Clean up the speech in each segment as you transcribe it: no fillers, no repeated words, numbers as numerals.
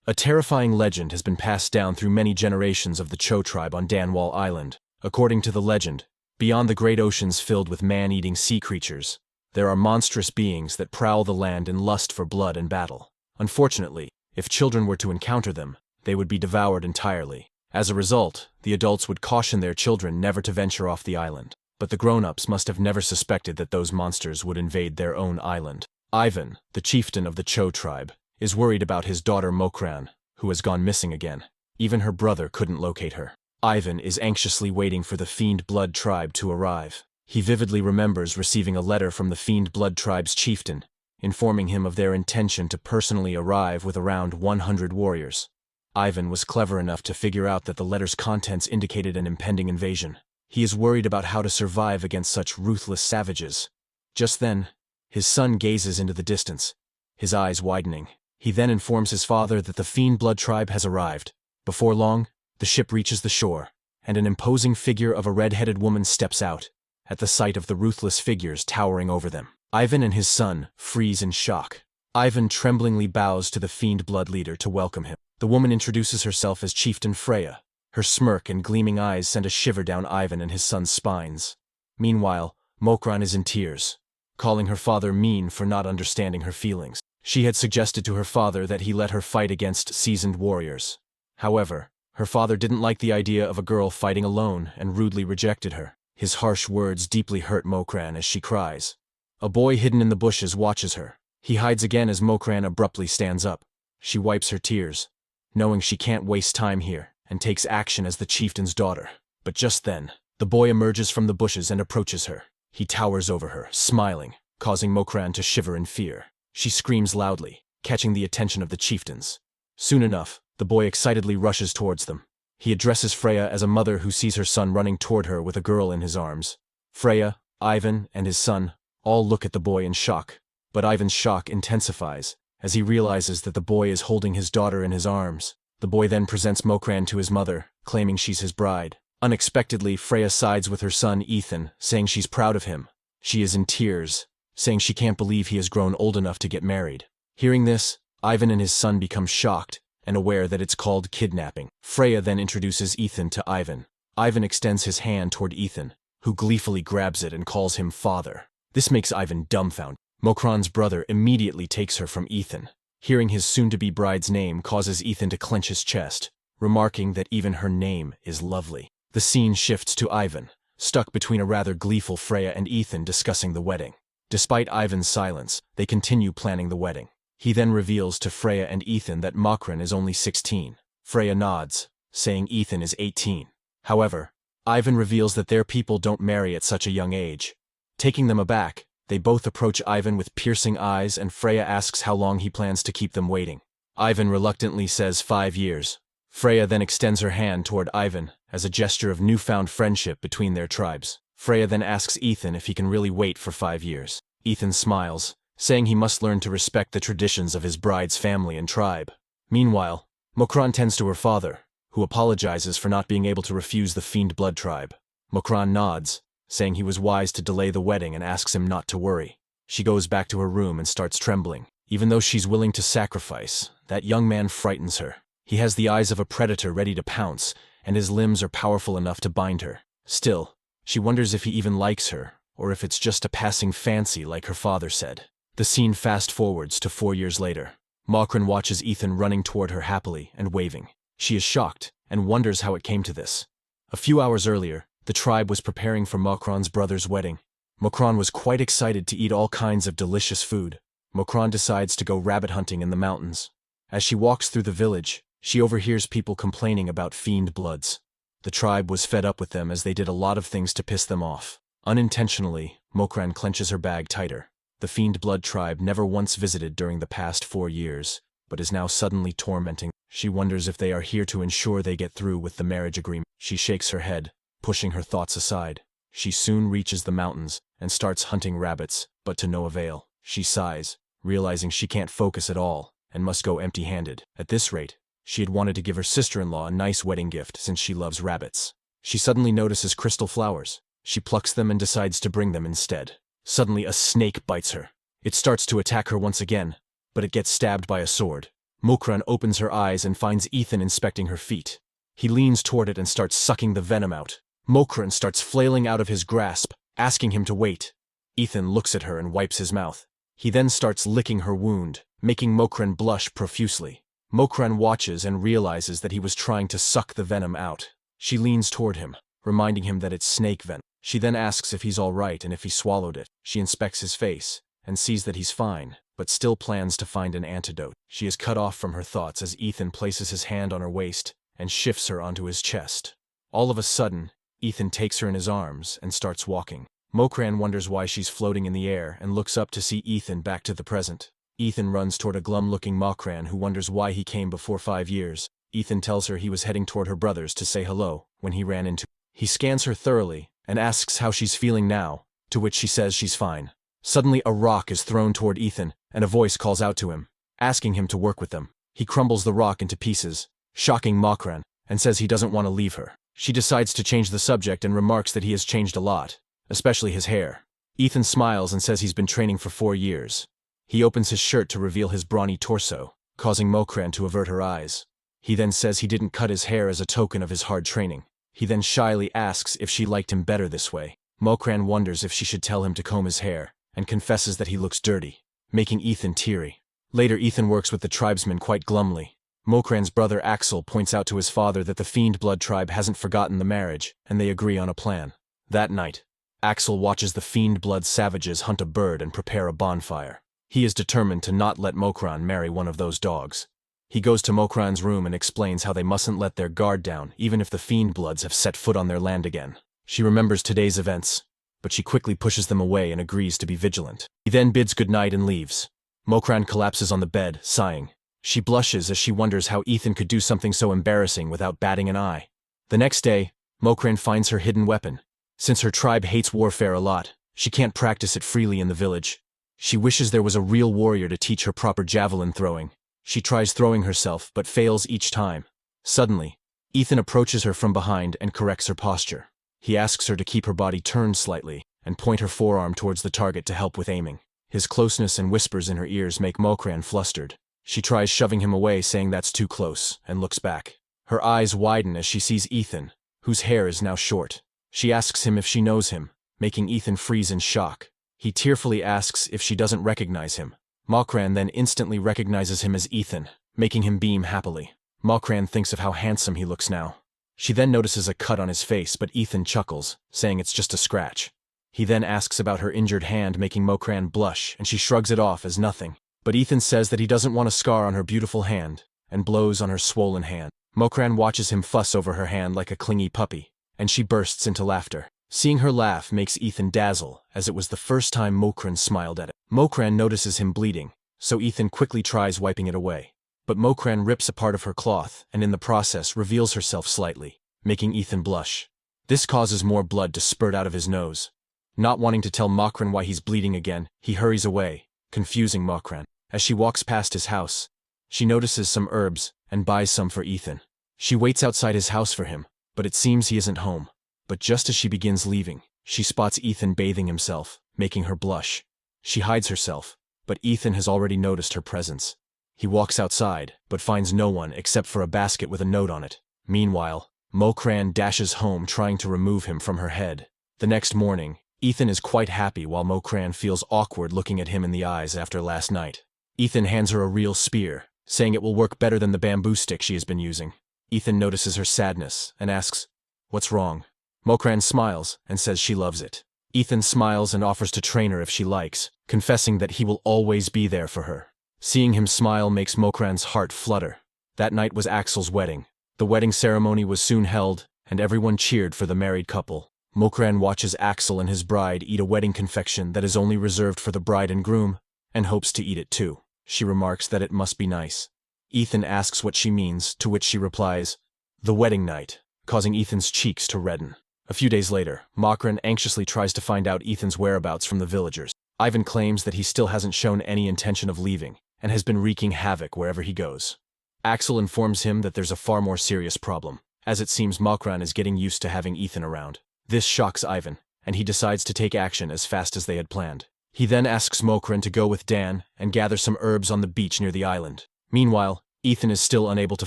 A terrifying legend has been passed down through many generations of the Cho tribe on Danwal Island. According to the legend, beyond the great oceans filled with man-eating sea creatures, there are monstrous beings that prowl the land in lust for blood and battle. Unfortunately, if children were to encounter them, they would be devoured entirely. As a result, the adults would caution their children never to venture off the island. But the grown-ups must have never suspected that those monsters would invade their own island. Ivan, the chieftain of the Cho tribe, is worried about his daughter Mokran, who has gone missing again. Even her brother couldn't locate her. Ivan is anxiously waiting for the Fiend Blood tribe to arrive. He vividly remembers receiving a letter from the Fiend Blood tribe's chieftain, informing him of their intention to personally arrive with around 100 warriors. Ivan was clever enough to figure out that the letter's contents indicated an impending invasion. He is worried about how to survive against such ruthless savages. Just then, his son gazes into the distance, his eyes widening. He then informs his father that the Fiend Blood tribe has arrived. Before long, the ship reaches the shore, and an imposing figure of a red-headed woman steps out, at the sight of the ruthless figures towering over them. Ivan and his son freeze in shock. Ivan tremblingly bows to the Fiend Blood leader to welcome him. The woman introduces herself as Chieftain Freya. Her smirk and gleaming eyes send a shiver down Ivan and his son's spines. Meanwhile, Mokran is in tears, calling her father mean for not understanding her feelings. She had suggested to her father that he let her fight against seasoned warriors. However, her father didn't like the idea of a girl fighting alone and rudely rejected her. His harsh words deeply hurt Mokran as she cries. A boy hidden in the bushes watches her. He hides again as Mokran abruptly stands up. She wipes her tears, knowing she can't waste time here, and takes action as the chieftain's daughter. But just then, the boy emerges from the bushes and approaches her. He towers over her, smiling, causing Mokran to shiver in fear. She screams loudly, catching the attention of the chieftains. Soon enough, the boy excitedly rushes towards them. He addresses Freya as a mother who sees her son running toward her with a girl in his arms. Freya, Ivan, and his son all look at the boy in shock. But Ivan's shock intensifies as he realizes that the boy is holding his daughter in his arms. The boy then presents Mokran to his mother, claiming she's his bride. Unexpectedly, Freya sides with her son Ethan, saying she's proud of him. She is in tears, saying she can't believe he has grown old enough to get married. Hearing this, Ivan and his son become shocked and aware that it's called kidnapping. Freya then introduces Ethan to Ivan. Ivan extends his hand toward Ethan, who gleefully grabs it and calls him father. This makes Ivan dumbfounded. Mokran's brother immediately takes her from Ethan. Hearing his soon-to-be bride's name causes Ethan to clench his chest, remarking that even her name is lovely. The scene shifts to Ivan, stuck between a rather gleeful Freya and Ethan discussing the wedding. Despite Ivan's silence, they continue planning the wedding. He then reveals to Freya and Ethan that Mokran is only 16. Freya nods, saying Ethan is 18. However, Ivan reveals that their people don't marry at such a young age. Taking them aback, they both approach Ivan with piercing eyes, and Freya asks how long he plans to keep them waiting. Ivan reluctantly says 5 years. Freya then extends her hand toward Ivan as a gesture of newfound friendship between their tribes. Freya then asks Ethan if he can really wait for 5 years. Ethan smiles, saying he must learn to respect the traditions of his bride's family and tribe. Meanwhile, Mokran tends to her father, who apologizes for not being able to refuse the Fiend Blood tribe. Mokran nods, saying he was wise to delay the wedding, and asks him not to worry. She goes back to her room and starts trembling. Even though she's willing to sacrifice, that young man frightens her. He has the eyes of a predator ready to pounce, and his limbs are powerful enough to bind her. Still, she wonders if he even likes her, or if it's just a passing fancy like her father said. The scene fast-forwards to 4 years later. Mokran watches Ethan running toward her happily and waving. She is shocked and wonders how it came to this. A few hours earlier, the tribe was preparing for Mokran's brother's wedding. Mokran was quite excited to eat all kinds of delicious food. Mokran decides to go rabbit hunting in the mountains. As she walks through the village, she overhears people complaining about fiend bloods. The tribe was fed up with them as they did a lot of things to piss them off. Unintentionally, Mokran clenches her bag tighter. The Fiend Blood tribe never once visited during the past 4 years, but is now suddenly tormenting. She wonders if they are here to ensure they get through with the marriage agreement. She shakes her head, pushing her thoughts aside. She soon reaches the mountains and starts hunting rabbits, but to no avail. She sighs, realizing she can't focus at all and must go empty-handed. At this rate, she had wanted to give her sister-in-law a nice wedding gift since she loves rabbits. She suddenly notices crystal flowers. She plucks them and decides to bring them instead. Suddenly, a snake bites her. It starts to attack her once again, but it gets stabbed by a sword. Mokran opens her eyes and finds Ethan inspecting her feet. He leans toward it and starts sucking the venom out. Mokran starts flailing out of his grasp, asking him to wait. Ethan looks at her and wipes his mouth. He then starts licking her wound, making Mokran blush profusely. Mokran watches and realizes that he was trying to suck the venom out. She leans toward him, reminding him that it's snake venom. She then asks if he's all right and if he swallowed it. She inspects his face and sees that he's fine, but still plans to find an antidote. She is cut off from her thoughts as Ethan places his hand on her waist and shifts her onto his chest. All of a sudden, Ethan takes her in his arms and starts walking. Mokran wonders why she's floating in the air and looks up to see Ethan back to the present. Ethan runs toward a glum-looking Mokran who wonders why he came before 5 years. Ethan tells her he was heading toward her brothers to say hello when he ran into. He scans her thoroughly and asks how she's feeling now, to which she says she's fine. Suddenly a rock is thrown toward Ethan and a voice calls out to him, asking him to work with them. He crumbles the rock into pieces, shocking Mokran, and says he doesn't want to leave her. She decides to change the subject and remarks that he has changed a lot, especially his hair. Ethan smiles and says he's been training for 4 years. He opens his shirt to reveal his brawny torso, causing Mokran to avert her eyes. He then says he didn't cut his hair as a token of his hard training. He then shyly asks if she liked him better this way. Mokran wonders if she should tell him to comb his hair, and confesses that he looks dirty, making Ethan teary. Later, Ethan works with the tribesmen quite glumly. Mokran's brother Axel points out to his father that the Fiend Blood tribe hasn't forgotten the marriage, and they agree on a plan. That night, Axel watches the Fiend Blood savages hunt a bird and prepare a bonfire. He is determined to not let Mokran marry one of those dogs. He goes to Mokran's room and explains how they mustn't let their guard down even if the Fiend Bloods have set foot on their land again. She remembers today's events, but she quickly pushes them away and agrees to be vigilant. He then bids goodnight and leaves. Mokran collapses on the bed, sighing. She blushes as she wonders how Ethan could do something so embarrassing without batting an eye. The next day, Mokran finds her hidden weapon. Since her tribe hates warfare a lot, she can't practice it freely in the village. She wishes there was a real warrior to teach her proper javelin throwing. She tries throwing herself, but fails each time. Suddenly, Ethan approaches her from behind and corrects her posture. He asks her to keep her body turned slightly and point her forearm towards the target to help with aiming. His closeness and whispers in her ears make Mokran flustered. She tries shoving him away, saying that's too close, and looks back. Her eyes widen as she sees Ethan, whose hair is now short. She asks him if she knows him, making Ethan freeze in shock. He tearfully asks if she doesn't recognize him. Mokran then instantly recognizes him as Ethan, making him beam happily. Mokran thinks of how handsome he looks now. She then notices a cut on his face, but Ethan chuckles, saying it's just a scratch. He then asks about her injured hand, making Mokran blush, and she shrugs it off as nothing. But Ethan says that he doesn't want a scar on her beautiful hand, and blows on her swollen hand. Mokran watches him fuss over her hand like a clingy puppy, and she bursts into laughter. Seeing her laugh makes Ethan dazzle, as it was the first time Mokran smiled at it. Mokran notices him bleeding, so Ethan quickly tries wiping it away. But Mokran rips a part of her cloth, and in the process reveals herself slightly, making Ethan blush. This causes more blood to spurt out of his nose. Not wanting to tell Mokran why he's bleeding again, he hurries away, confusing Mokran. As she walks past his house, she notices some herbs and buys some for Ethan. She waits outside his house for him, but it seems he isn't home. But just as she begins leaving, she spots Ethan bathing himself, making her blush. She hides herself, but Ethan has already noticed her presence. He walks outside, but finds no one except for a basket with a note on it. Meanwhile, Mokran dashes home trying to remove him from her head. The next morning, Ethan is quite happy while Mokran feels awkward looking at him in the eyes after last night. Ethan hands her a real spear, saying it will work better than the bamboo stick she has been using. Ethan notices her sadness and asks, "What's wrong?" Mokran smiles and says she loves it. Ethan smiles and offers to train her if she likes, confessing that he will always be there for her. Seeing him smile makes Mokran's heart flutter. That night was Axel's wedding. The wedding ceremony was soon held, and everyone cheered for the married couple. Mokran watches Axel and his bride eat a wedding confection that is only reserved for the bride and groom, and hopes to eat it too. She remarks that it must be nice. Ethan asks what she means, to which she replies, "The wedding night," causing Ethan's cheeks to redden. A few days later, Mokran anxiously tries to find out Ethan's whereabouts from the villagers. Ivan claims that he still hasn't shown any intention of leaving, and has been wreaking havoc wherever he goes. Axel informs him that there's a far more serious problem, as it seems Mokran is getting used to having Ethan around. This shocks Ivan, and he decides to take action as fast as they had planned. He then asks Mokran to go with Dan and gather some herbs on the beach near the island. Meanwhile, Ethan is still unable to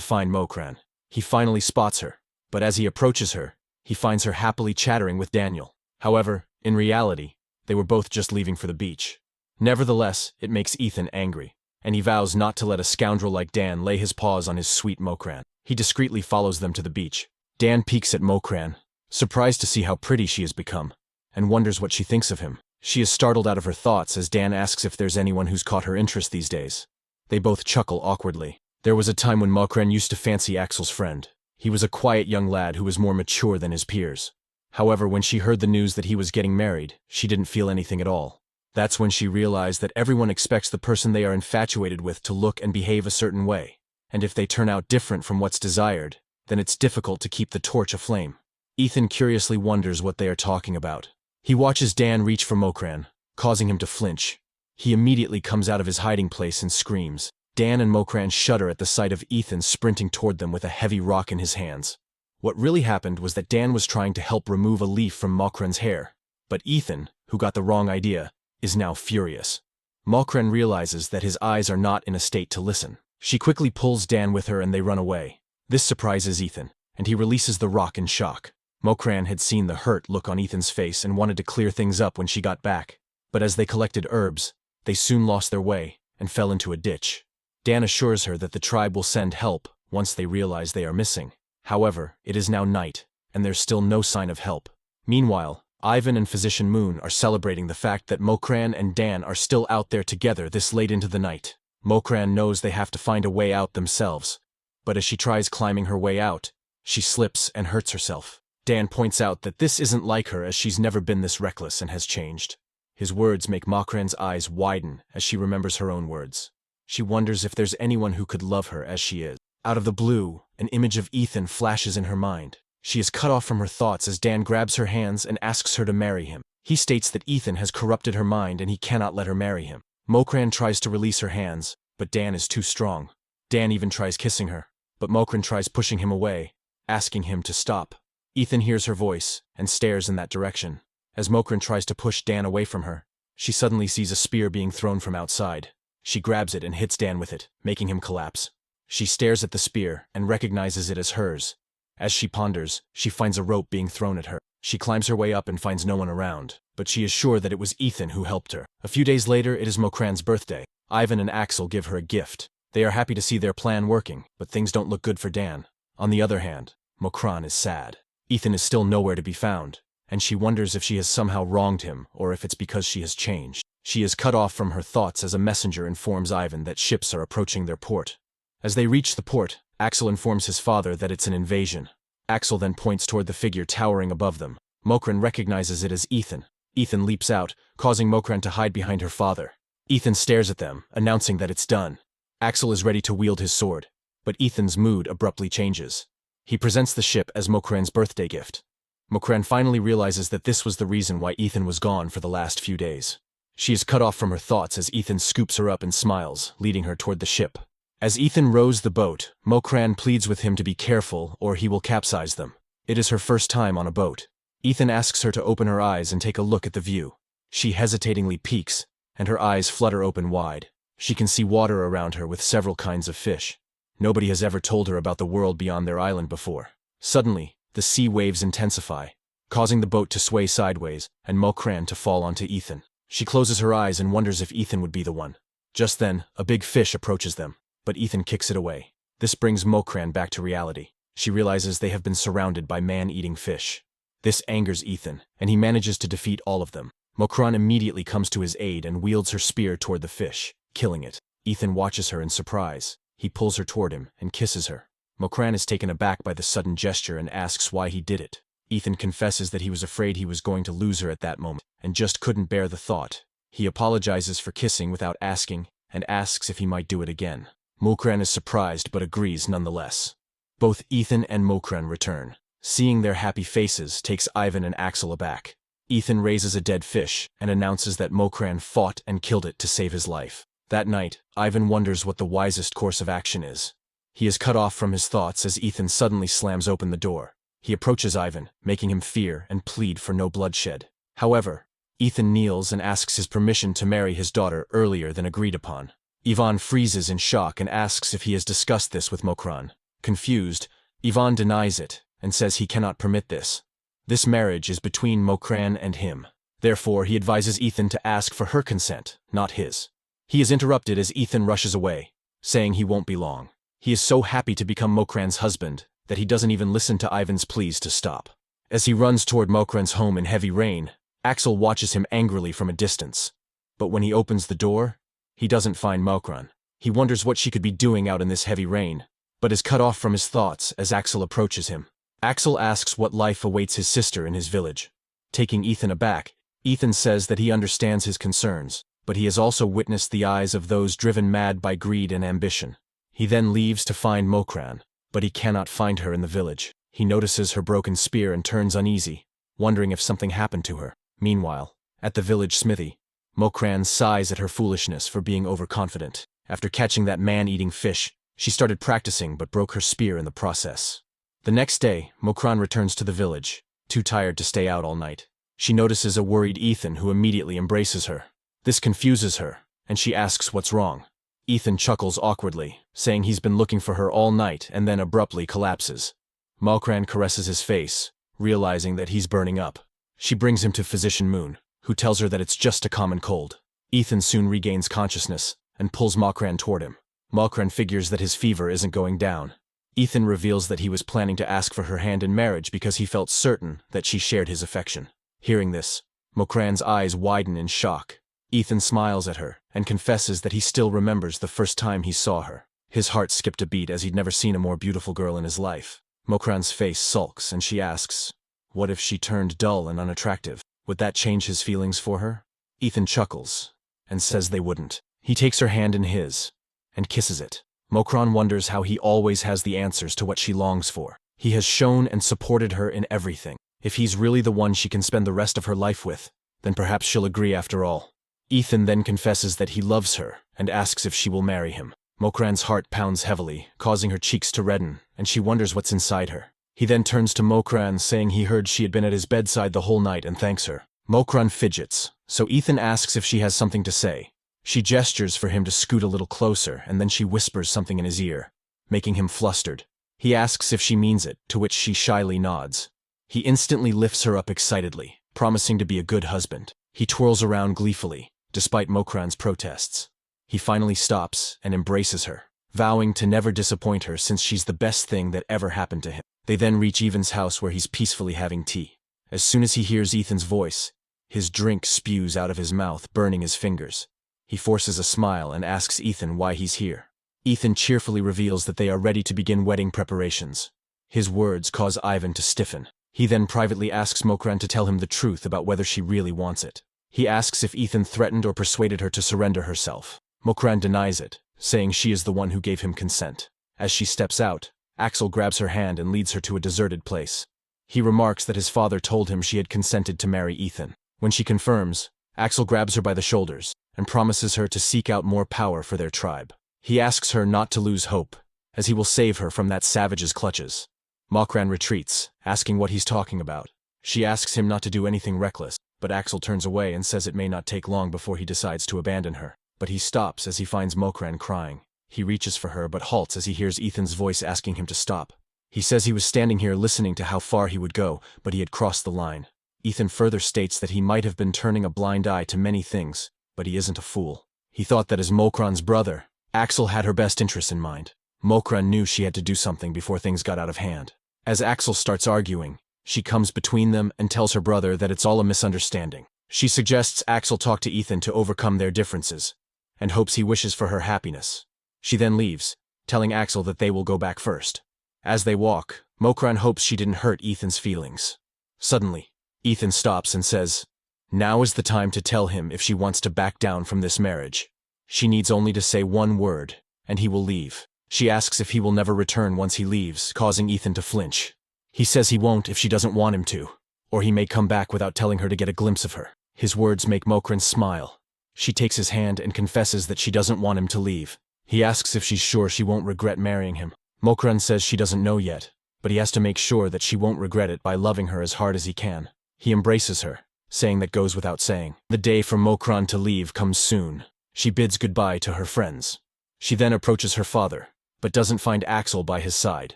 find Mokran. He finally spots her, but as he approaches her, he finds her happily chattering with Daniel. However, in reality, they were both just leaving for the beach. Nevertheless, it makes Ethan angry, and he vows not to let a scoundrel like Dan lay his paws on his sweet Mokran. He discreetly follows them to the beach. Dan peeks at Mokran, surprised to see how pretty she has become, and wonders what she thinks of him. She is startled out of her thoughts as Dan asks if there's anyone who's caught her interest these days. They both chuckle awkwardly. There was a time when Mokran used to fancy Axel's friend. He was a quiet young lad who was more mature than his peers. However, when she heard the news that he was getting married, she didn't feel anything at all. That's when she realized that everyone expects the person they are infatuated with to look and behave a certain way, and if they turn out different from what's desired, then it's difficult to keep the torch aflame. Ethan curiously wonders what they are talking about. He watches Dan reach for Mokran, causing him to flinch. He immediately comes out of his hiding place and screams. Dan and Mokran shudder at the sight of Ethan sprinting toward them with a heavy rock in his hands. What really happened was that Dan was trying to help remove a leaf from Mokran's hair, but Ethan, who got the wrong idea, is now furious. Mokran realizes that his eyes are not in a state to listen. She quickly pulls Dan with her and they run away. This surprises Ethan, and he releases the rock in shock. Mokran had seen the hurt look on Ethan's face and wanted to clear things up when she got back, but as they collected herbs, they soon lost their way and fell into a ditch. Dan assures her that the tribe will send help once they realize they are missing. However, it is now night, and there's still no sign of help. Meanwhile, Ivan and Physician Moon are celebrating the fact that Mokran and Dan are still out there together this late into the night. Mokran knows they have to find a way out themselves, but as she tries climbing her way out, she slips and hurts herself. Dan points out that this isn't like her as she's never been this reckless and has changed. His words make Mokran's eyes widen as she remembers her own words. She wonders if there's anyone who could love her as she is. Out of the blue, an image of Ethan flashes in her mind. She is cut off from her thoughts as Dan grabs her hands and asks her to marry him. He states that Ethan has corrupted her mind and he cannot let her marry him. Mokran tries to release her hands, but Dan is too strong. Dan even tries kissing her, but Mokran tries pushing him away, asking him to stop. Ethan hears her voice and stares in that direction. As Mokran tries to push Dan away from her, she suddenly sees a spear being thrown from outside. She grabs it and hits Dan with it, making him collapse. She stares at the spear and recognizes it as hers. As she ponders, she finds a rope being thrown at her. She climbs her way up and finds no one around, but she is sure that it was Ethan who helped her. A few days later, it is Mokran's birthday. Ivan and Axel give her a gift. They are happy to see their plan working, but things don't look good for Dan. On the other hand, Mokran is sad. Ethan is still nowhere to be found, and she wonders if she has somehow wronged him or if it's because she has changed. She is cut off from her thoughts as a messenger informs Ivan that ships are approaching their port. As they reach the port, Axel informs his father that it's an invasion. Axel then points toward the figure towering above them. Mokran recognizes it as Ethan. Ethan leaps out, causing Mokran to hide behind her father. Ethan stares at them, announcing that it's done. Axel is ready to wield his sword, but Ethan's mood abruptly changes. He presents the ship as Mokran's birthday gift. Mokran finally realizes that this was the reason why Ethan was gone for the last few days. She is cut off from her thoughts as Ethan scoops her up and smiles, leading her toward the ship. As Ethan rows the boat, Mokran pleads with him to be careful or he will capsize them. It is her first time on a boat. Ethan asks her to open her eyes and take a look at the view. She hesitatingly peeks, and her eyes flutter open wide. She can see water around her with several kinds of fish. Nobody has ever told her about the world beyond their island before. Suddenly, the sea waves intensify, causing the boat to sway sideways and Mokran to fall onto Ethan. She closes her eyes and wonders if Ethan would be the one. Just then, a big fish approaches them, but Ethan kicks it away. This brings Mokran back to reality. She realizes they have been surrounded by man-eating fish. This angers Ethan, and he manages to defeat all of them. Mokran immediately comes to his aid and wields her spear toward the fish, killing it. Ethan watches her in surprise. He pulls her toward him and kisses her. Mokran is taken aback by the sudden gesture and asks why he did it. Ethan confesses that he was afraid he was going to lose her at that moment, and just couldn't bear the thought. He apologizes for kissing without asking, and asks if he might do it again. Mokran is surprised but agrees nonetheless. Both Ethan and Mokran return. Seeing their happy faces takes Ivan and Axel aback. Ethan raises a dead fish and announces that Mokran fought and killed it to save his life. That night, Ivan wonders what the wisest course of action is. He is cut off from his thoughts as Ethan suddenly slams open the door. He approaches Ivan, making him fear and plead for no bloodshed. However, Ethan kneels and asks his permission to marry his daughter earlier than agreed upon. Ivan freezes in shock and asks if he has discussed this with Mokran. Confused, Ivan denies it and says he cannot permit this. This marriage is between Mokran and him. Therefore, he advises Ethan to ask for her consent, not his. He is interrupted as Ethan rushes away, saying he won't be long. He is so happy to become Mokran's husband that he doesn't even listen to Ivan's pleas to stop. As he runs toward Mokran's home in heavy rain, Axel watches him angrily from a distance. But when he opens the door, he doesn't find Mokran. He wonders what she could be doing out in this heavy rain, but is cut off from his thoughts as Axel approaches him. Axel asks what life awaits his sister in his village. Taking Ethan aback, Ethan says that he understands his concerns, but he has also witnessed the eyes of those driven mad by greed and ambition. He then leaves to find Mokran, but he cannot find her in the village. He notices her broken spear and turns uneasy, wondering if something happened to her. Meanwhile, at the village smithy, Mokran sighs at her foolishness for being overconfident. After catching that man-eating fish, she started practicing but broke her spear in the process. The next day, Mokran returns to the village, too tired to stay out all night. She notices a worried Ethan who immediately embraces her. This confuses her, and she asks what's wrong. Ethan chuckles awkwardly, saying he's been looking for her all night and then abruptly collapses. Mokran caresses his face, realizing that he's burning up. She brings him to Physician Moon, who tells her that it's just a common cold. Ethan soon regains consciousness and pulls Mokran toward him. Mokran figures that his fever isn't going down. Ethan reveals that he was planning to ask for her hand in marriage because he felt certain that she shared his affection. Hearing this, Mokran's eyes widen in shock. Ethan smiles at her and confesses that he still remembers the first time he saw her. His heart skipped a beat as he'd never seen a more beautiful girl in his life. Mokran's face sulks and she asks, what if she turned dull and unattractive? Would that change his feelings for her? Ethan chuckles and says they wouldn't. He takes her hand in his and kisses it. Mokran wonders how he always has the answers to what she longs for. He has shown and supported her in everything. If he's really the one she can spend the rest of her life with, then perhaps she'll agree after all. Ethan then confesses that he loves her and asks if she will marry him. Mokran's heart pounds heavily, causing her cheeks to redden, and she wonders what's inside her. He then turns to Mokran, saying he heard she had been at his bedside the whole night and thanks her. Mokran fidgets, so Ethan asks if she has something to say. She gestures for him to scoot a little closer, and then she whispers something in his ear, making him flustered. He asks if she means it, to which she shyly nods. He instantly lifts her up excitedly, promising to be a good husband. He twirls around gleefully, despite Mokran's protests. He finally stops and embraces her, vowing to never disappoint her since she's the best thing that ever happened to him. They then reach Ethan's house where he's peacefully having tea. As soon as he hears Ethan's voice, his drink spews out of his mouth, burning his fingers. He forces a smile and asks Ethan why he's here. Ethan cheerfully reveals that they are ready to begin wedding preparations. His words cause Ivan to stiffen. He then privately asks Mokran to tell him the truth about whether she really wants it. He asks if Ethan threatened or persuaded her to surrender herself. Mokran denies it, saying she is the one who gave him consent. As she steps out, Axel grabs her hand and leads her to a deserted place. He remarks that his father told him she had consented to marry Ethan. When she confirms, Axel grabs her by the shoulders and promises her to seek out more power for their tribe. He asks her not to lose hope, as he will save her from that savage's clutches. Mokran retreats, asking what he's talking about. She asks him not to do anything reckless, but Axel turns away and says it may not take long before he decides to abandon her. But he stops as he finds Mokran crying. He reaches for her but halts as he hears Ethan's voice asking him to stop. He says he was standing here listening to how far he would go, but he had crossed the line. Ethan further states that he might have been turning a blind eye to many things, but he isn't a fool. He thought that as Mokran's brother, Axel had her best interests in mind. Mokran knew she had to do something before things got out of hand. As Axel starts arguing, she comes between them and tells her brother that it's all a misunderstanding. She suggests Axel talk to Ethan to overcome their differences, and hopes he wishes for her happiness. She then leaves, telling Axel that they will go back first. As they walk, Mokran hopes she didn't hurt Ethan's feelings. Suddenly, Ethan stops and says, now is the time to tell him if she wants to back down from this marriage. She needs only to say one word, and he will leave. She asks if he will never return once he leaves, causing Ethan to flinch. He says he won't if she doesn't want him to, or he may come back without telling her to get a glimpse of her. His words make Mokran smile. She takes his hand and confesses that she doesn't want him to leave. He asks if she's sure she won't regret marrying him. Mokran says she doesn't know yet, but he has to make sure that she won't regret it by loving her as hard as he can. He embraces her, saying that goes without saying. The day for Mokran to leave comes soon. She bids goodbye to her friends. She then approaches her father, but doesn't find Axel by his side.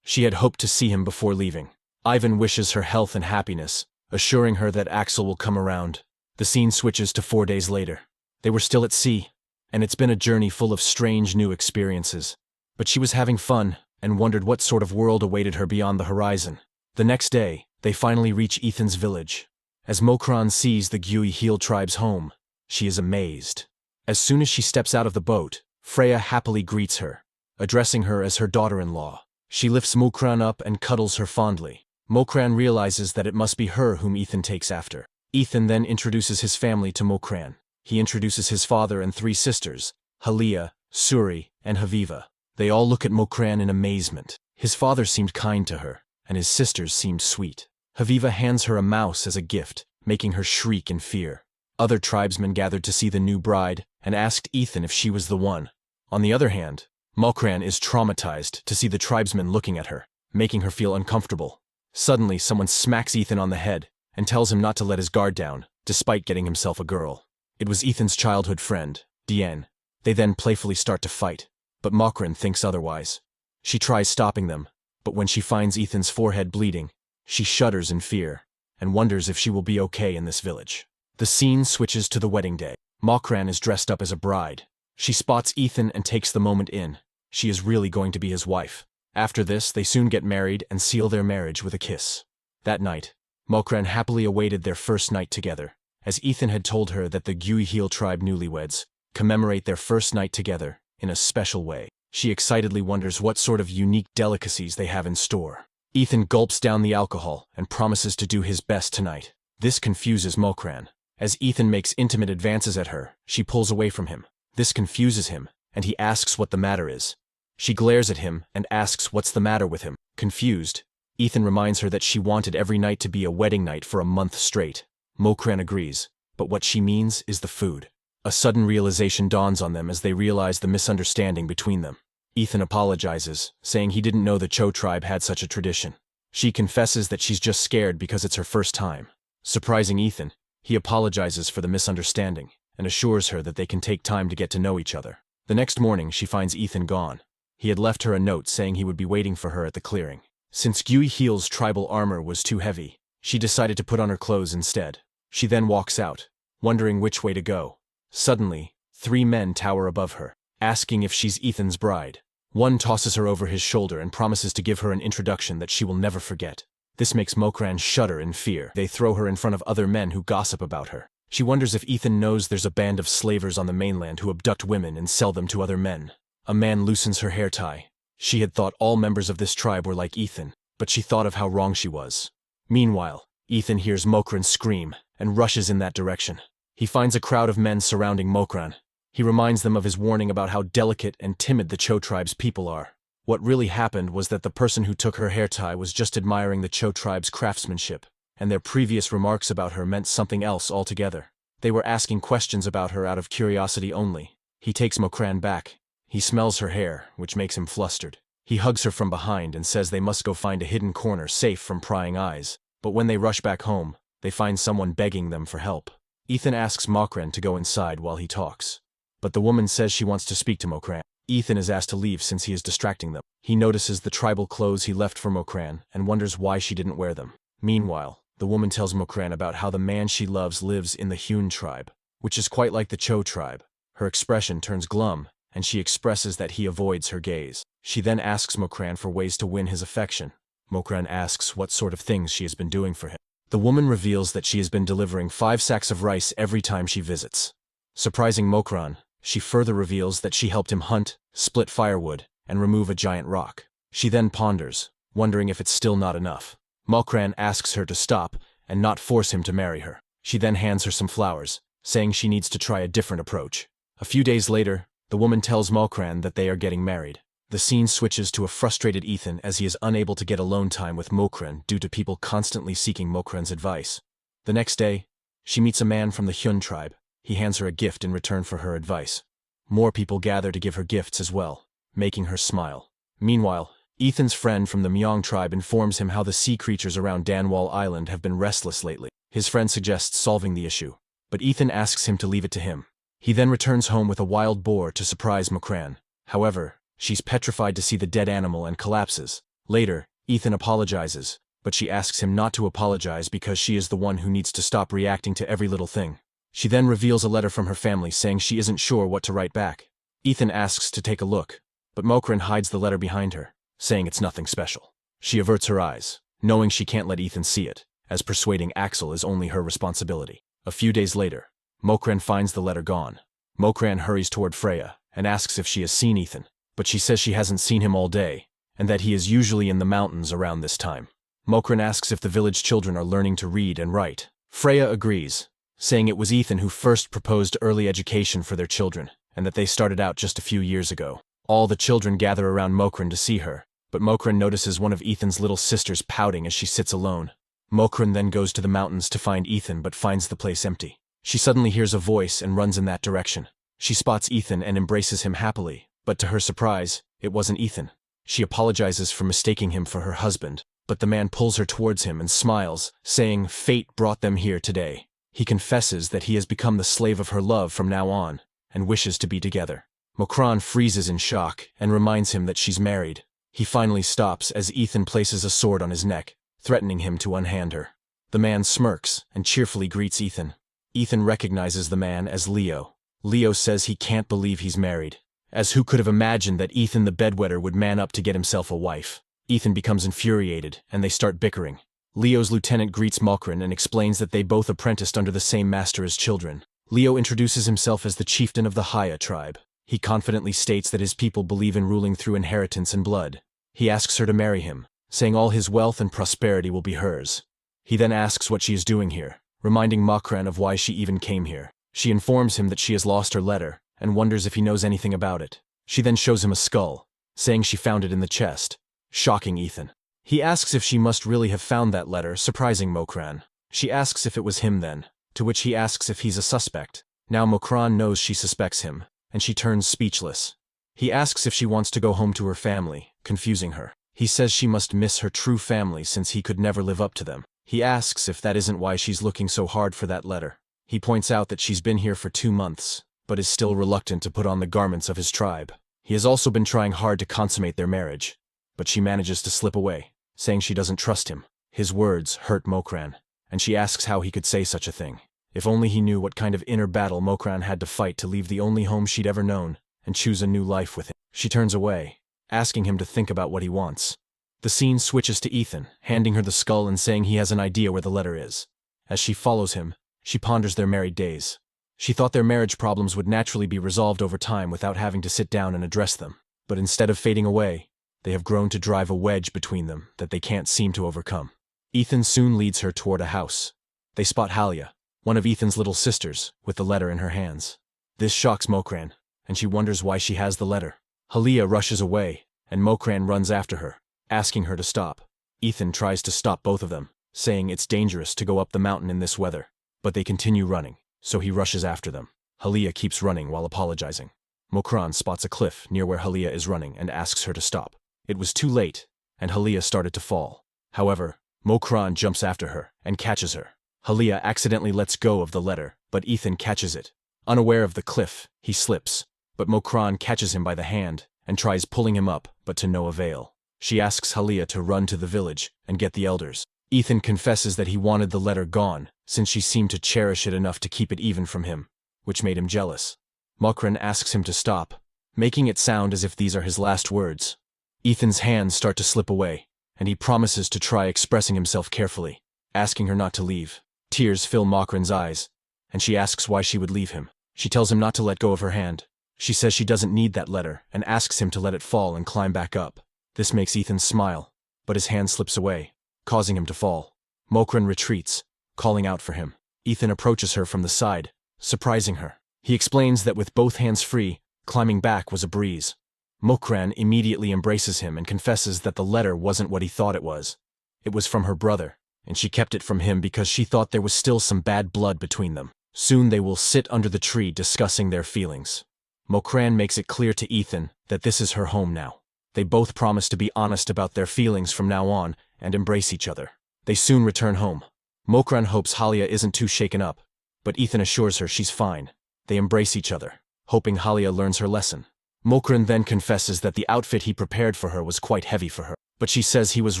She had hoped to see him before leaving. Ivan wishes her health and happiness, assuring her that Axel will come around. The scene switches to 4 days later. They were still at sea, and it's been a journey full of strange new experiences. But she was having fun, and wondered what sort of world awaited her beyond the horizon. The next day, they finally reach Ethan's village. As Mokran sees the Gui Heel tribe's home, she is amazed. As soon as she steps out of the boat, Freya happily greets her, addressing her as her daughter-in-law. She lifts Mokran up and cuddles her fondly. Mokran realizes that it must be her whom Ethan takes after. Ethan then introduces his family to Mokran. He introduces his father and 3 sisters, Halia, Suri, and Haviva. They all look at Mokran in amazement. His father seemed kind to her, and his sisters seemed sweet. Haviva hands her a mouse as a gift, making her shriek in fear. Other tribesmen gathered to see the new bride and asked Ethan if she was the one. On the other hand, Mokran is traumatized to see the tribesmen looking at her, making her feel uncomfortable. Suddenly, someone smacks Ethan on the head and tells him not to let his guard down, despite getting himself a girl. It was Ethan's childhood friend, Diane. They then playfully start to fight, but Mokran thinks otherwise. She tries stopping them, but when she finds Ethan's forehead bleeding, she shudders in fear and wonders if she will be okay in this village. The scene switches to the wedding day. Mokran is dressed up as a bride. She spots Ethan and takes the moment in. She is really going to be his wife. After this, they soon get married and seal their marriage with a kiss. That night, Mokran happily awaited their first night together, as Ethan had told her that the Gui Heel tribe newlyweds commemorate their first night together in a special way. She excitedly wonders what sort of unique delicacies they have in store. Ethan gulps down the alcohol and promises to do his best tonight. This confuses Mokran. As Ethan makes intimate advances at her, she pulls away from him. This confuses him, and he asks what the matter is. She glares at him and asks what's the matter with him. Confused, Ethan reminds her that she wanted every night to be a wedding night for a month straight. Mokran agrees, but what she means is the food. A sudden realization dawns on them as they realize the misunderstanding between them. Ethan apologizes, saying he didn't know the Cho tribe had such a tradition. She confesses that she's just scared because it's her first time. Surprising Ethan, he apologizes for the misunderstanding and assures her that they can take time to get to know each other. The next morning, she finds Ethan gone. He had left her a note saying he would be waiting for her at the clearing. Since Gui Heel's tribal armor was too heavy, she decided to put on her clothes instead. She then walks out, wondering which way to go. Suddenly, 3 men tower above her, asking if she's Ethan's bride. One tosses her over his shoulder and promises to give her an introduction that she will never forget. This makes Mokran shudder in fear. They throw her in front of other men who gossip about her. She wonders if Ethan knows there's a band of slavers on the mainland who abduct women and sell them to other men. A man loosens her hair tie. She had thought all members of this tribe were like Ethan, but she thought of how wrong she was. Meanwhile, Ethan hears Mokran scream and rushes in that direction. He finds a crowd of men surrounding Mokran. He reminds them of his warning about how delicate and timid the Cho tribe's people are. What really happened was that the person who took her hair tie was just admiring the Cho tribe's craftsmanship, and their previous remarks about her meant something else altogether. They were asking questions about her out of curiosity only. He takes Mokran back. He smells her hair, which makes him flustered. He hugs her from behind and says they must go find a hidden corner safe from prying eyes. But when they rush back home, they find someone begging them for help. Ethan asks Mokran to go inside while he talks. But the woman says she wants to speak to Mokran. Ethan is asked to leave since he is distracting them. He notices the tribal clothes he left for Mokran and wonders why she didn't wear them. Meanwhile, the woman tells Mokran about how the man she loves lives in the Hyun tribe, which is quite like the Cho tribe. Her expression turns glum, and she expresses that he avoids her gaze. She then asks Mokran for ways to win his affection. Mokran asks what sort of things she has been doing for him. The woman reveals that she has been delivering 5 sacks of rice every time she visits. Surprising Mokran, she further reveals that she helped him hunt, split firewood, and remove a giant rock. She then ponders, wondering if it's still not enough. Mokran asks her to stop and not force him to marry her. She then hands her some flowers, saying she needs to try a different approach. A few days later, the woman tells Mokran that they are getting married. The scene switches to a frustrated Ethan as he is unable to get alone time with Mokran due to people constantly seeking Mokran's advice. The next day, she meets a man from the Hyun tribe. He hands her a gift in return for her advice. More people gather to give her gifts as well, making her smile. Meanwhile, Ethan's friend from the Myeong tribe informs him how the sea creatures around Danwall Island have been restless lately. His friend suggests solving the issue, but Ethan asks him to leave it to him. He then returns home with a wild boar to surprise Mokran. However, she's petrified to see the dead animal and collapses. Later, Ethan apologizes, but she asks him not to apologize because she is the one who needs to stop reacting to every little thing. She then reveals a letter from her family saying she isn't sure what to write back. Ethan asks to take a look, but Mokran hides the letter behind her, saying it's nothing special. She averts her eyes, knowing she can't let Ethan see it, as persuading Axel is only her responsibility. A few days later, Mokran finds the letter gone. Mokran hurries toward Freya and asks if she has seen Ethan, but she says she hasn't seen him all day, and that he is usually in the mountains around this time. Mokran asks if the village children are learning to read and write. Freya agrees, saying it was Ethan who first proposed early education for their children, and that they started out just a few years ago. All the children gather around Mokran to see her, but Mokran notices one of Ethan's little sisters pouting as she sits alone. Mokran then goes to the mountains to find Ethan but finds the place empty. She suddenly hears a voice and runs in that direction. She spots Ethan and embraces him happily, but to her surprise, it wasn't Ethan. She apologizes for mistaking him for her husband, but the man pulls her towards him and smiles, saying fate brought them here today. He confesses that he has become the slave of her love from now on, and wishes to be together. Mokran freezes in shock and reminds him that she's married. He finally stops as Ethan places a sword on his neck, threatening him to unhand her. The man smirks and cheerfully greets Ethan. Ethan recognizes the man as Leo. Leo says he can't believe he's married, as who could have imagined that Ethan the bedwetter would man up to get himself a wife. Ethan becomes infuriated, and they start bickering. Leo's lieutenant greets Mokran and explains that they both apprenticed under the same master as children. Leo introduces himself as the chieftain of the Haya tribe. He confidently states that his people believe in ruling through inheritance and blood. He asks her to marry him, saying all his wealth and prosperity will be hers. He then asks what she is doing here, reminding Mokran of why she even came here. She informs him that she has lost her letter, and wonders if he knows anything about it. She then shows him a skull, saying she found it in the chest, shocking Ethan. He asks if she must really have found that letter, surprising Mokran. She asks if it was him then, to which he asks if he's a suspect. Now Mokran knows she suspects him, and she turns speechless. He asks if she wants to go home to her family, confusing her. He says she must miss her true family since he could never live up to them. He asks if that isn't why she's looking so hard for that letter. He points out that she's been here for 2 months, but is still reluctant to put on the garments of his tribe. He has also been trying hard to consummate their marriage, but she manages to slip away, saying she doesn't trust him. His words hurt Mokran, and she asks how he could say such a thing. If only he knew what kind of inner battle Mokran had to fight to leave the only home she'd ever known and choose a new life with him. She turns away, asking him to think about what he wants. The scene switches to Ethan, handing her the skull and saying he has an idea where the letter is. As she follows him, she ponders their married days. She thought their marriage problems would naturally be resolved over time without having to sit down and address them. But instead of fading away, they have grown to drive a wedge between them that they can't seem to overcome. Ethan soon leads her toward a house. They spot Halia, one of Ethan's little sisters, with the letter in her hands. This shocks Mokran, and she wonders why she has the letter. Halia rushes away, and Mokran runs after her, asking her to stop. Ethan tries to stop both of them, saying it's dangerous to go up the mountain in this weather. But they continue running, so he rushes after them. Halia keeps running while apologizing. Mokran spots a cliff near where Halia is running and asks her to stop. It was too late, and Halia started to fall. However, Mokran jumps after her and catches her. Halia accidentally lets go of the letter, but Ethan catches it. Unaware of the cliff, he slips, but Mokran catches him by the hand and tries pulling him up, but to no avail. She asks Halia to run to the village and get the elders. Ethan confesses that he wanted the letter gone, since she seemed to cherish it enough to keep it even from him, which made him jealous. Mokran asks him to stop, making it sound as if these are his last words. Ethan's hands start to slip away, and he promises to try expressing himself carefully, asking her not to leave. Tears fill Mokran's eyes, and she asks why she would leave him. She tells him not to let go of her hand. She says she doesn't need that letter, and asks him to let it fall and climb back up. This makes Ethan smile, but his hand slips away, causing him to fall. Mokran retreats, calling out for him. Ethan approaches her from the side, surprising her. He explains that with both hands free, climbing back was a breeze. Mokran immediately embraces him and confesses that the letter wasn't what he thought it was. It was from her brother, and she kept it from him because she thought there was still some bad blood between them. Soon they will sit under the tree discussing their feelings. Mokran makes it clear to Ethan that this is her home now. They both promise to be honest about their feelings from now on and embrace each other. They soon return home. Mokran hopes Halia isn't too shaken up, but Ethan assures her she's fine. They embrace each other, hoping Halia learns her lesson. Mokran then confesses that the outfit he prepared for her was quite heavy for her, but she says he was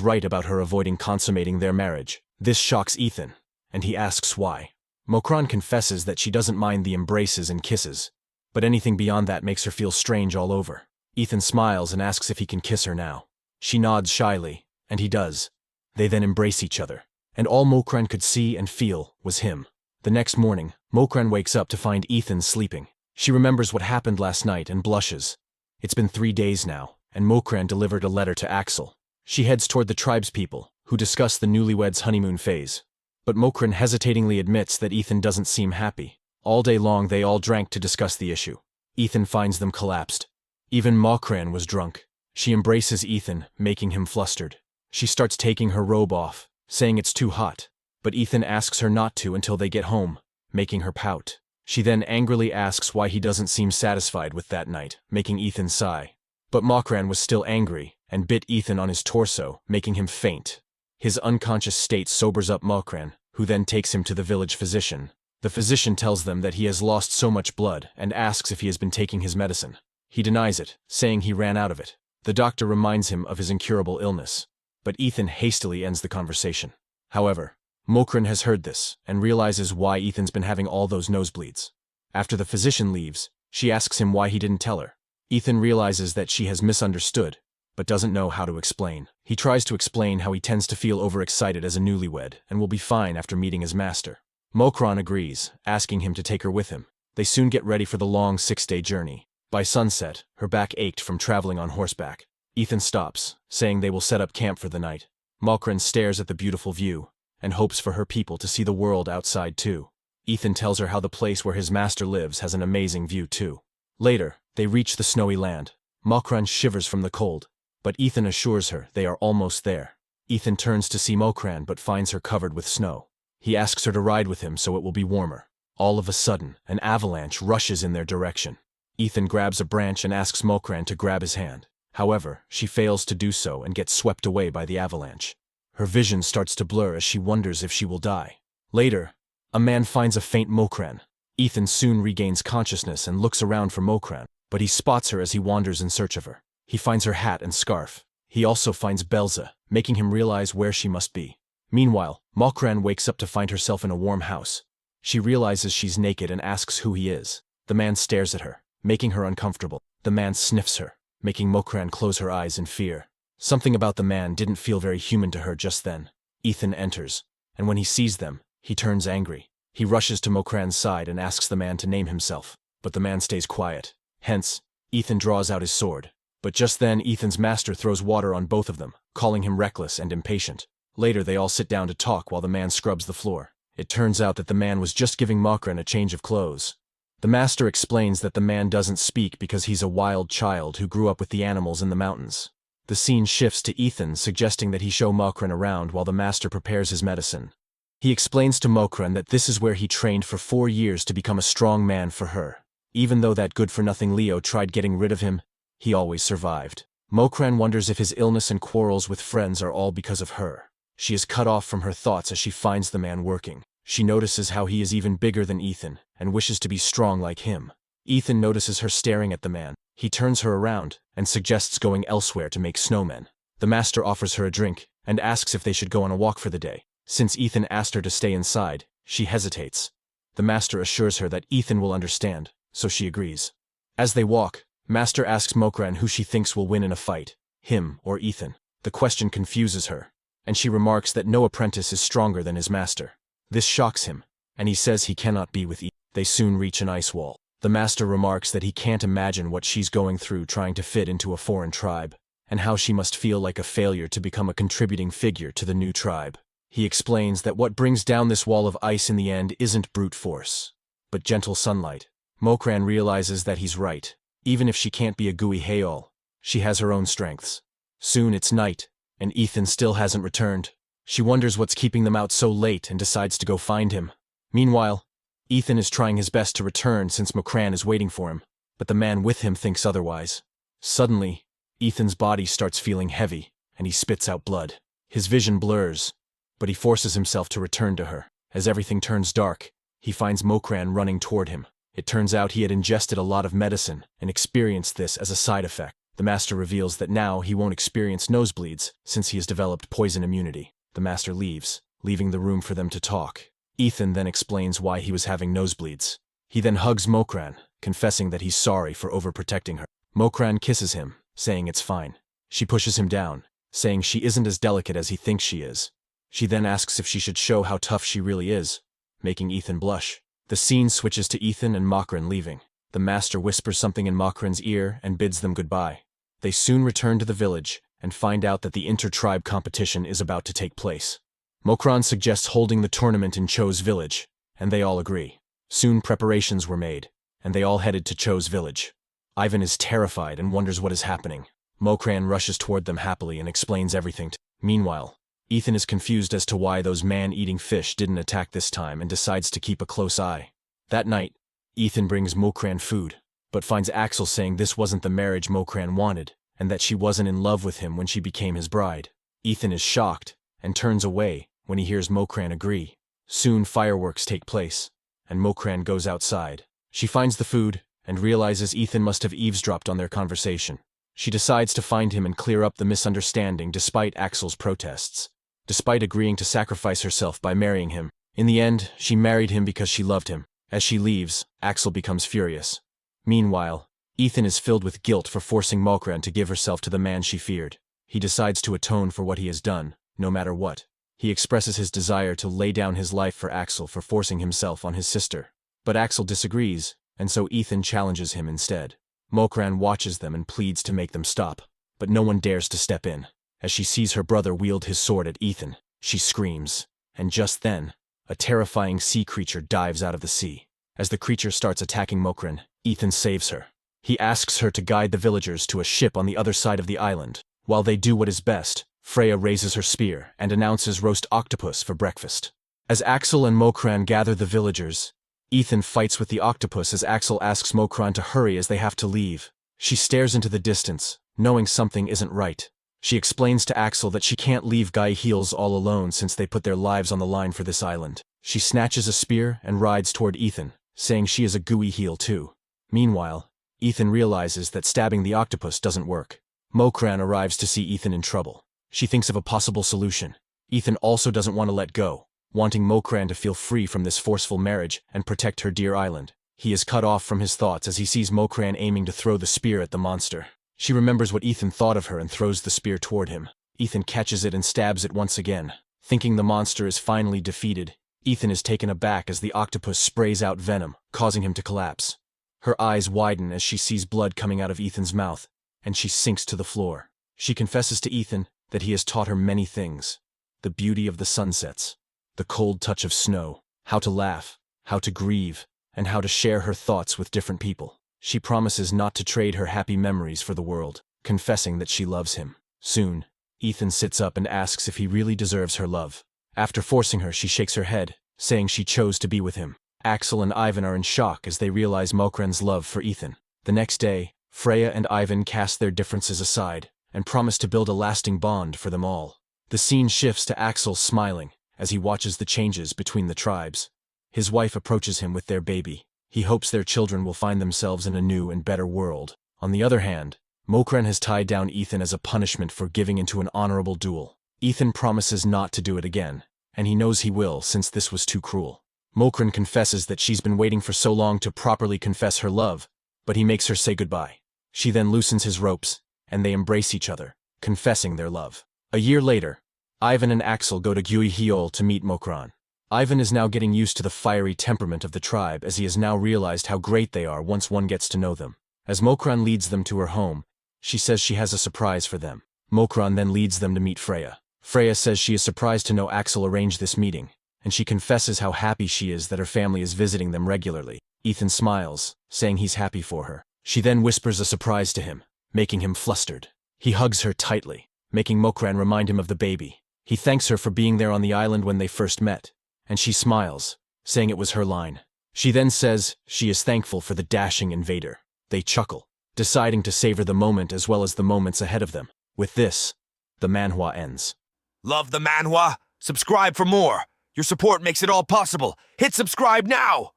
right about her avoiding consummating their marriage. This shocks Ethan, and he asks why. Mokran confesses that she doesn't mind the embraces and kisses, but anything beyond that makes her feel strange all over. Ethan smiles and asks if he can kiss her now. She nods shyly, and he does. They then embrace each other, and all Mokran could see and feel was him. The next morning, Mokran wakes up to find Ethan sleeping. She remembers what happened last night and blushes. It's been 3 days now, and Mokran delivered a letter to Axel. She heads toward the tribespeople, who discuss the newlyweds' honeymoon phase. But Mokran hesitatingly admits that Ethan doesn't seem happy. All day long they all drank to discuss the issue. Ethan finds them collapsed. Even Mokran was drunk. She embraces Ethan, making him flustered. She starts taking her robe off, saying it's too hot, but Ethan asks her not to until they get home, making her pout. She then angrily asks why he doesn't seem satisfied with that night, making Ethan sigh. But Mokran was still angry and bit Ethan on his torso, making him faint. His unconscious state sobers up Mokran, who then takes him to the village physician. The physician tells them that he has lost so much blood and asks if he has been taking his medicine. He denies it, saying he ran out of it. The doctor reminds him of his incurable illness, but Ethan hastily ends the conversation. However, Mokran has heard this and realizes why Ethan's been having all those nosebleeds. After the physician leaves, she asks him why he didn't tell her. Ethan realizes that she has misunderstood, but doesn't know how to explain. He tries to explain how he tends to feel overexcited as a newlywed and will be fine after meeting his master. Mokran agrees, asking him to take her with him. They soon get ready for the long 6-day journey. By sunset, her back ached from traveling on horseback. Ethan stops, saying they will set up camp for the night. Mokran stares at the beautiful view and hopes for her people to see the world outside too. Ethan tells her how the place where his master lives has an amazing view too. Later, they reach the snowy land. Mokran shivers from the cold, but Ethan assures her they are almost there. Ethan turns to see Mokran but finds her covered with snow. He asks her to ride with him so it will be warmer. All of a sudden, an avalanche rushes in their direction. Ethan grabs a branch and asks Mokran to grab his hand. However, she fails to do so and gets swept away by the avalanche. Her vision starts to blur as she wonders if she will die. Later, a man finds a faint Mokran. Ethan soon regains consciousness and looks around for Mokran, but he spots her as he wanders in search of her. He finds her hat and scarf. He also finds Belza, making him realize where she must be. Meanwhile, Mokran wakes up to find herself in a warm house. She realizes she's naked and asks who he is. The man stares at her, making her uncomfortable. The man sniffs her, making Mokran close her eyes in fear. Something about the man didn't feel very human to her just then. Ethan enters, and when he sees them, he turns angry. He rushes to Mokran's side and asks the man to name himself, but the man stays quiet. Hence, Ethan draws out his sword. But just then Ethan's master throws water on both of them, calling him reckless and impatient. Later they all sit down to talk while the man scrubs the floor. It turns out that the man was just giving Mokran a change of clothes. The master explains that the man doesn't speak because he's a wild child who grew up with the animals in the mountains. The scene shifts to Ethan, suggesting that he show Mokran around while the master prepares his medicine. He explains to Mokran that this is where he trained for 4 years to become a strong man for her. Even though that good-for-nothing Leo tried getting rid of him, he always survived. Mokran wonders if his illness and quarrels with friends are all because of her. She is cut off from her thoughts as she finds the man working. She notices how he is even bigger than Ethan and wishes to be strong like him. Ethan notices her staring at the man. He turns her around and suggests going elsewhere to make snowmen. The master offers her a drink and asks if they should go on a walk for the day. Since Ethan asked her to stay inside, she hesitates. The master assures her that Ethan will understand, so she agrees. As they walk, Master asks Mokran who she thinks will win in a fight, him or Ethan. The question confuses her, and she remarks that no apprentice is stronger than his master. This shocks him, and he says he cannot be with Ethan. They soon reach an ice wall. The master remarks that he can't imagine what she's going through trying to fit into a foreign tribe, and how she must feel like a failure to become a contributing figure to the new tribe. He explains that what brings down this wall of ice in the end isn't brute force, but gentle sunlight. Mokran realizes that he's right. Even if she can't be a Gui Hayol, she has her own strengths. Soon it's night, and Ethan still hasn't returned. She wonders what's keeping them out so late and decides to go find him. Meanwhile, Ethan is trying his best to return since Mokran is waiting for him, but the man with him thinks otherwise. Suddenly, Ethan's body starts feeling heavy, and he spits out blood. His vision blurs, but he forces himself to return to her. As everything turns dark, he finds Mokran running toward him. It turns out he had ingested a lot of medicine and experienced this as a side effect. The master reveals that now he won't experience nosebleeds since he has developed poison immunity. The master leaves, leaving the room for them to talk. Ethan then explains why he was having nosebleeds. He then hugs Mokran, confessing that he's sorry for overprotecting her. Mokran kisses him, saying it's fine. She pushes him down, saying she isn't as delicate as he thinks she is. She then asks if she should show how tough she really is, making Ethan blush. The scene switches to Ethan and Mokran leaving. The master whispers something in Mokran's ear and bids them goodbye. They soon return to the village and find out that the inter-tribe competition is about to take place. Mokran suggests holding the tournament in Cho's village, and they all agree. Soon preparations were made, and they all headed to Cho's village. Ivan is terrified and wonders what is happening. Mokran rushes toward them happily and explains everything. Meanwhile, Ethan is confused as to why those man-eating fish didn't attack this time and decides to keep a close eye. That night, Ethan brings Mokran food, but finds Axel saying this wasn't the marriage Mokran wanted, and that she wasn't in love with him when she became his bride. Ethan is shocked and turns away when he hears Mokran agree. Soon fireworks take place, and Mokran goes outside. She finds the food and realizes Ethan must have eavesdropped on their conversation. She decides to find him and clear up the misunderstanding despite Axel's protests. Despite agreeing to sacrifice herself by marrying him, in the end, she married him because she loved him. As she leaves, Axel becomes furious. Meanwhile, Ethan is filled with guilt for forcing Mokran to give herself to the man she feared. He decides to atone for what he has done, no matter what. He expresses his desire to lay down his life for Axel for forcing himself on his sister. But Axel disagrees, and so Ethan challenges him instead. Mokran watches them and pleads to make them stop, but no one dares to step in. As she sees her brother wield his sword at Ethan, she screams, and just then, a terrifying sea creature dives out of the sea. As the creature starts attacking Mokran, Ethan saves her. He asks her to guide the villagers to a ship on the other side of the island. While they do what is best, Freya raises her spear and announces roast octopus for breakfast. As Axel and Mokran gather the villagers, Ethan fights with the octopus as Axel asks Mokran to hurry as they have to leave. She stares into the distance, knowing something isn't right. She explains to Axel that she can't leave Guy Heels all alone since they put their lives on the line for this island. She snatches a spear and rides toward Ethan, saying she is a gooey heel too. Meanwhile, Ethan realizes that stabbing the octopus doesn't work. Mokran arrives to see Ethan in trouble. She thinks of a possible solution. Ethan also doesn't want to let go, wanting Mokran to feel free from this forceful marriage and protect her dear island. He is cut off from his thoughts as he sees Mokran aiming to throw the spear at the monster. She remembers what Ethan thought of her and throws the spear toward him. Ethan catches it and stabs it once again. Thinking the monster is finally defeated, Ethan is taken aback as the octopus sprays out venom, causing him to collapse. Her eyes widen as she sees blood coming out of Ethan's mouth, and she sinks to the floor. She confesses to Ethan that he has taught her many things: the beauty of the sunsets, the cold touch of snow, how to laugh, how to grieve, and how to share her thoughts with different people. She promises not to trade her happy memories for the world, confessing that she loves him. Soon, Ethan sits up and asks if he really deserves her love. After forcing her, she shakes her head, saying she chose to be with him. Axel and Ivan are in shock as they realize Mokran's love for Ethan. The next day, Freya and Ivan cast their differences aside and promise to build a lasting bond for them all. The scene shifts to Axel smiling as he watches the changes between the tribes. His wife approaches him with their baby. He hopes their children will find themselves in a new and better world. On the other hand, Mokran has tied down Ethan as a punishment for giving into an honorable duel. Ethan promises not to do it again, and he knows he will since this was too cruel. Mokran confesses that she's been waiting for so long to properly confess her love, but he makes her say goodbye. She then loosens his ropes, and they embrace each other, confessing their love. A year later, Ivan and Axel go to Gui to meet Mokran. Ivan is now getting used to the fiery temperament of the tribe as he has now realized how great they are once one gets to know them. As Mokran leads them to her home, she says she has a surprise for them. Mokran then leads them to meet Freya. Freya says she is surprised to know Axel arranged this meeting, and she confesses how happy she is that her family is visiting them regularly. Ethan smiles, saying he's happy for her. She then whispers a surprise to him, making him flustered. He hugs her tightly, making Mokran remind him of the baby. He thanks her for being there on the island when they first met, and she smiles, saying it was her line. She then says she is thankful for the dashing invader. They chuckle, deciding to savor the moment as well as the moments ahead of them. With this, the manhwa ends. Love the manhwa? Subscribe for more. Your support makes it all possible. Hit subscribe now!